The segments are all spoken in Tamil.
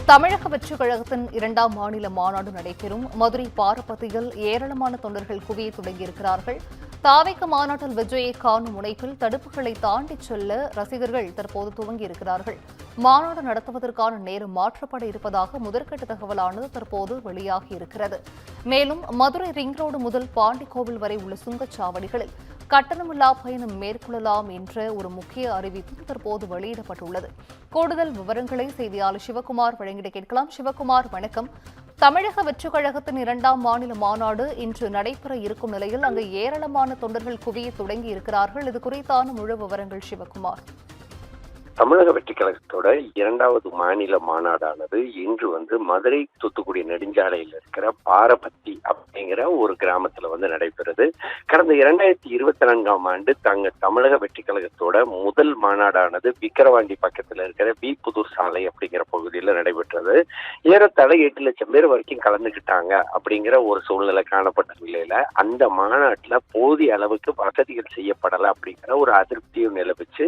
தமிழக வெற்றிக் கழகத்தின் 2ஆம் மாநில மாநாடு நடைபெறும். மதுரை பாரபத்தியில் ஏராளமான தொண்டர்கள் குவிய தொடங்கியிருக்கிறார்கள். தாவேக மாநாட்டில் விஜயை காணும் முனைப்பில் தடுப்புகளை தாண்டிச் செல்ல ரசிகர்கள் தற்போது துவங்கியிருக்கிறார்கள். மாநாடு நடத்துவதற்கான நேரம் மாற்றப்பட இருப்பதாக முதற்கட்ட தகவலானது தற்போது வெளியாகியிருக்கிறது. மேலும் மதுரை ரிங் ரோடு முதல் பாண்டிக்கோவில் வரை உள்ள சுங்கச்சாவடிகளில் கட்டணமில்லா பயணம் மேற்கொள்ளலாம் என்ற ஒரு முக்கிய அறிவிப்பும் தற்போது வெளியிடப்பட்டுள்ளது. கூடுதல் விவரங்களை செய்தியாளர் சிவகுமார் வழங்கிட கேட்கலாம். சிவகுமார், வணக்கம். தமிழக வெற்றிக் கழகத்தின் 2ஆம் மாநில மாநாடு இன்று நடைபெற இருக்கும் நிலையில் அங்கு ஏராளமான தொண்டர்கள் குவிய தொடங்கி இருக்கிறார்கள். இது குறித்தான முழு விவரங்கள் சிவகுமார். தமிழக வெற்றிக் கழகத்தோட 2வது மாநில மாநாடானது இன்று மதுரை தூத்துக்குடி நெடுஞ்சாலையில் இருக்கிற பாரபத்தி அப்படிங்கிற ஒரு கிராமத்துல நடைபெறுது. கடந்த 2024ஆம் ஆண்டு தமிழக வெற்றிக் கழகத்தோட முதல் மாநாடானது விக்கிரவாண்டி பக்கத்துல இருக்கிற புதூர் சாலை அப்படிங்கிற பகுதியில் நடைபெற்றது. ஏறத்தாழ 8 லட்சம் பேர் வரைக்கும் கலந்துக்கிட்டாங்க அப்படிங்கிற ஒரு சூழ்நிலை காணப்பட்ட நிலையில அந்த மாநாட்டுல போதிய அளவுக்கு வசதிகள் செய்யப்படலை அப்படிங்கிற ஒரு அதிருப்தியும் நிலவுச்சு.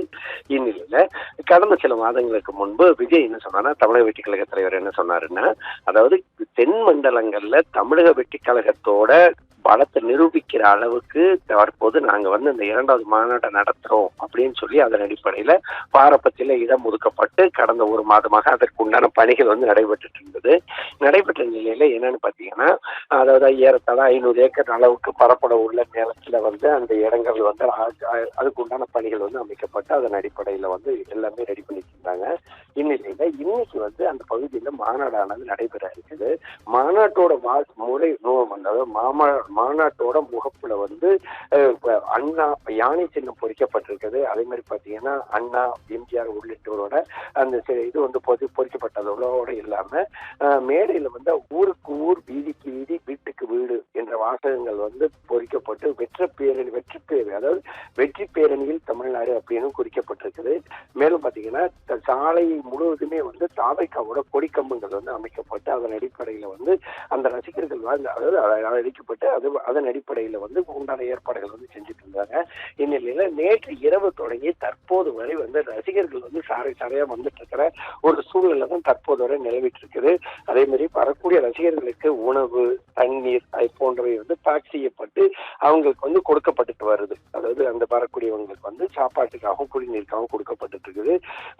இந்நிலையில கடந்த சில மாதங்களுக்கு முன்பு விஜய் என்ன சொன்னார்னா, தமிழக வெற்றிக் கழக தலைவர் என்ன சொன்னாருன்னா, அதாவது தென் மண்டலங்கள்ல தமிழக வெற்றிக் கழகத்தோட பலத்தை நிரூபிக்கிற அளவுக்கு தற்போது நாங்க இந்த 2வது மாநாட்டை நடத்துறோம் அப்படின்னு சொல்லி அதன் அடிப்படையில பாரபத்தியில இடம் ஒதுக்கப்பட்டு கடந்த ஒரு மாதமாக அதற்கு உண்டான பணிகள் நடைபெற்று இருந்தது. நடைபெற்ற நிலையில என்னன்னு பாத்தீங்கன்னா, அதாவது ஏறத்தாழ 500 ஏக்கர் அளவுக்கு பரப்பட உள்ள நிலத்துல அந்த இடங்கள் அதுக்கு உண்டான பணிகள் அமைக்கப்பட்டு அதன் அடிப்படையில எல்லாமே ரெடி பண்ணிட்டு இருந்தாங்க. இந்நிலையில இன்னைக்கு அந்த பகுதியில மாநாடானது நடைபெற இருக்குது. மாநாட்டோட முறை மாநாட்டோட முகப்புல அண்ணா யானை சின்னம் பொறிக்கப்பட்டிருக்குது. அதே மாதிரி பாத்தீங்கன்னா அண்ணா, எம்ஜிஆர் உள்ளிட்டோரோட அந்த இது பொறிக்கப்பட்டதோட இல்லாம மேடையில ஊருக்கு ஊர், வீதிக்கு வீதி, வீட்டுக்கு வீடு என்ற வாசகங்கள் பொறிக்கப்பட்டு அதாவது வெற்றி பேரணியில் தமிழ்நாடு அப்படின்னு குறிக்கப்பட்டிருக்குது. மேலும் பாத்தீங்கன்னா சாலை முழுவதுமே தாவேகாவோட கொடிக்கம்பங்கள் அமைக்கப்பட்டு அதன் அடிப்படையில அந்த ரசிகர்கள் அழைக்கப்பட்டு அதன் அடிப்படையில உண்டான ஏற்பாடுகள் செஞ்சுட்டு இருந்தாங்க. இந்நிலையில நேற்று இரவு தொடங்கி தற்போது வரை ரசிகர்கள் சாரை சாரையா வந்துட்டு இருக்கிற ஒரு சூழ்நிலை தான் தற்போது வரை நிலவிட்டு இருக்குது. அதே மாதிரி வரக்கூடிய ரசிகர்களுக்கு உணவு, தண்ணீர் போன்றவை பேக் செய்யப்பட்டு அவங்களுக்கு கொடுக்கப்பட்டுட்டு வருது. அதாவது அந்த வரக்கூடியவங்களுக்கு சாப்பாட்டுக்காகவும் குடிநீருக்காகவும் கொடுக்கப்பட்டு இருக்குது.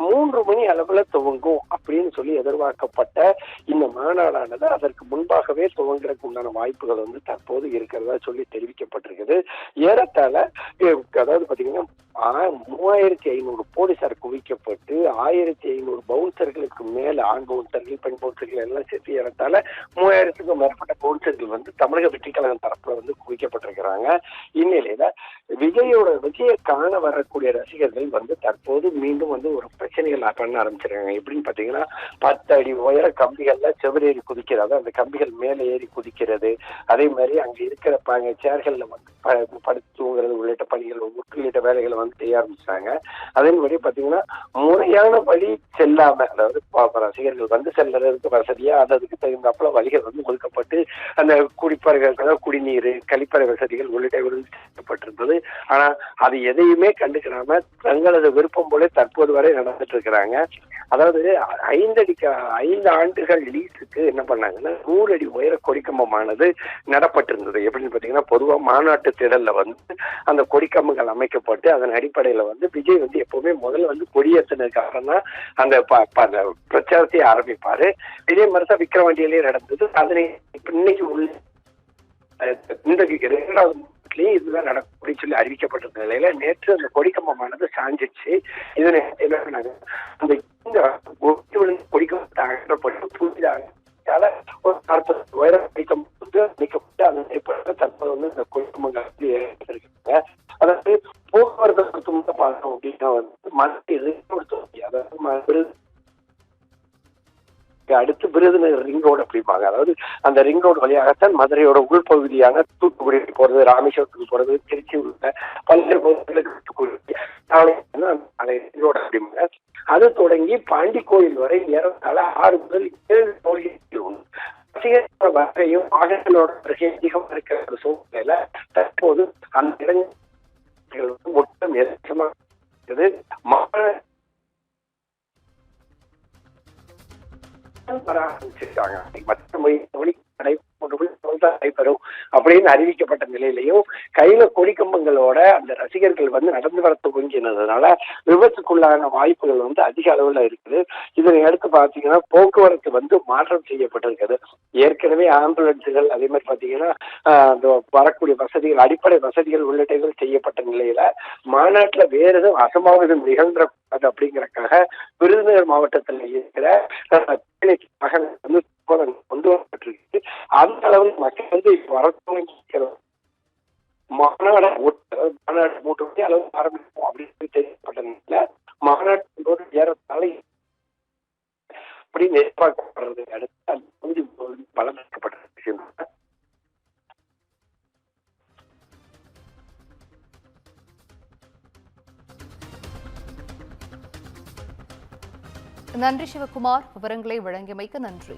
3 மணி அளவுல துவங்கும் அப்படின்னு சொல்லி எதிர்பார்க்கப்பட்ட இந்த மாநாடானது அதற்கு முன்பாகவே துவங்குறதுக்கு உண்டான வாய்ப்புகள் தற்போது இருக்கிறதா சொல்லி தெரிவிக்கப்பட்டிருக்குது. ஏறத்தாழ அதாவது பாத்தீங்கன்னா 3500 போலீசார் குவிக்கப்பட்டு 1500 பவுன்சர்களுக்கு மேல ஆண் பவுன்சர்கள், பெண் பவுன்சர்கள் எல்லாம் சேர்த்து ஏறத்தாழ 3000க்கும் மேற்பட்ட பவுன்சர்கள் தமிழக வெற்றிக் கழகம் தரப்புல குவிக்கப்பட்டிருக்கிறாங்க. இந்நிலையில விஜயை காண வரக்கூடிய ரசிகர்கள் தற்போது மீண்டும் ஒரு பிரச்சனைகள் பண்ண ஆரம்பிச்சிருக்காங்க. எப்படின்னு பாத்தீங்கன்னா 10 அடி உயர கம்பிகள்ல செவரேறி குதிக்கிறது, அந்த கம்பிகள் மேலே ஏறி குதிக்கிறது. அதே மாதிரி அங்க இருக்கிற சேர்கள்ல படுத்து தூங்குறது உள்ளிட்ட பணிகள் உள்ளிட்ட வேலைகளை செய்ய ஆரம்பிச்சாங்க. அதே மாதிரி பாத்தீங்கன்னா முறையான வழி செல்லாம, அதாவது ரசிகர்கள் செல்றதுக்கு வசதியா அதுக்கு தகுந்தாப்புல வழிகள் ஒதுக்கப்பட்டு அந்த குடிநீர், கழிப்பறை வசதிகள் உள்ளிட்ட செய்யப்பட்டிருந்தது. ஆனா அது எதையுமே கண்டுக்கிறாம தங்களது விருப்பம் போல தற்போது வரை நடந்துட்டு இருக்கிறாங்க. அதாவது 5 ஆண்டுகள் லீஸுக்கு என்ன பண்ணாங்கன்னா 100 அடி உயர கொடிக்கம்பமானது நடப்பட்டிருந்தது. எப்படின்னு பாத்தீங்கன்னா, பொதுவா மாநாட்டு திடல்ல அந்த கொடிக்கம்பங்கள் அமைக்கப்பட்டு அதன் அடிப்படையில விஜய் எப்பவுமே முதல்ல கொடியேற்றினதுக்காக தான் அந்த பிரச்சாரத்தை ஆரம்பிப்பாரு. இதே மாதிரிதான் விக்கிரவாண்டியிலேயே நடந்தது. அதனை இன்னைக்கு உள்ள இந்த 2வது இதுதான் நடக்கும் அப்படின்னு சொல்லி அறிவிக்கப்பட்ட நிலையில நேற்று அந்த கொடிக்கம்பமானது சாஞ்சிச்சு. இதனை என்ன பண்ணாங்க, அந்த கொடிக்கம்பத்தை அகற்றப்பட்டு புதிதாக ஒரு 40 உயரம் கொடிக்கம்பம் அமைக்கப்பட்டு அதன் தற்போது இந்த கொடிக்கம்பங்கள் ஏற்பட்டிருக்காங்க. அதாவது போக்குவரத்து பார்த்தோம் அப்படின்னா அதாவது அடுத்து விருதுநகர் ரிங் ரோடு அப்படிப்பாங்க. அதாவது அந்த ரிங் ரோடு வழியாகத்தான் மதுரையோட உள்பகுதியான தூத்துக்குடி போறது, ராமேஸ்வரத்துக்கு போறது, திருச்சி உள்ள பல்வேறு பகுதிகளுக்கு ரிங் ரோடு அப்படிம்பாங்க. அது தொடங்கி பாண்டிக்கோயில் வரை ஏறத்தாழ 6 முதல் 7 வகையும் வாகனங்களோட அதிகமா இருக்கிற ஒரு சூழ்நிலையில தற்போது அந்த இடங்கள் மொத்தம் வர ஆரம்பிச்சிருக்காங்க. மற்ற மொழி நடைபெறும் அப்படின்னு அறிவிக்கப்பட்ட நிலையிலையும் கையில கொடிக்கம்பங்களோட அந்த ரசிகர்கள் வந்து நடந்து வர துவங்கினதுனால விபத்துக்குள்ளான வாய்ப்புகள் வந்து அதிக அளவுல இருக்குது. இதனை அடுத்து பாத்தீங்கன்னா போக்குவரத்து வந்து மாற்றம் செய்யப்பட்டிருக்குது. ஏற்கனவே ஆம்புலன்ஸுகள் அதே மாதிரி பாத்தீங்கன்னா வரக்கூடிய வசதிகள், அடிப்படை வசதிகள் உள்ளிட்டங்கள் செய்யப்பட்ட நிலையில மாநாட்டுல வேற எதுவும் அசம்பாவிதம் நிகழ்ந்துடக்கூடாது அப்படிங்கறக்காக விருதுநகர் மாவட்டத்தில் இருக்கிற வந்து கொண்டு வரப்பட்டிருக்கு. அந்த அளவில் மக்கள் வந்து வர துவங்கிக்கிறது. மாநாடு மூட்டு அளவு ஆரம்பிக்கும் அப்படின்னு தெரியப்பட்டதுல மாநாட்டு ஏறத்தாழ அப்படின்னு எதிர்பார்க்கப்படுறது அடுத்து அது வந்து பலனளிக்கப்பட்ட விஷயம். நன்றி சிவகுமார், விவரங்களை வழங்கியமைக்கு நன்றி.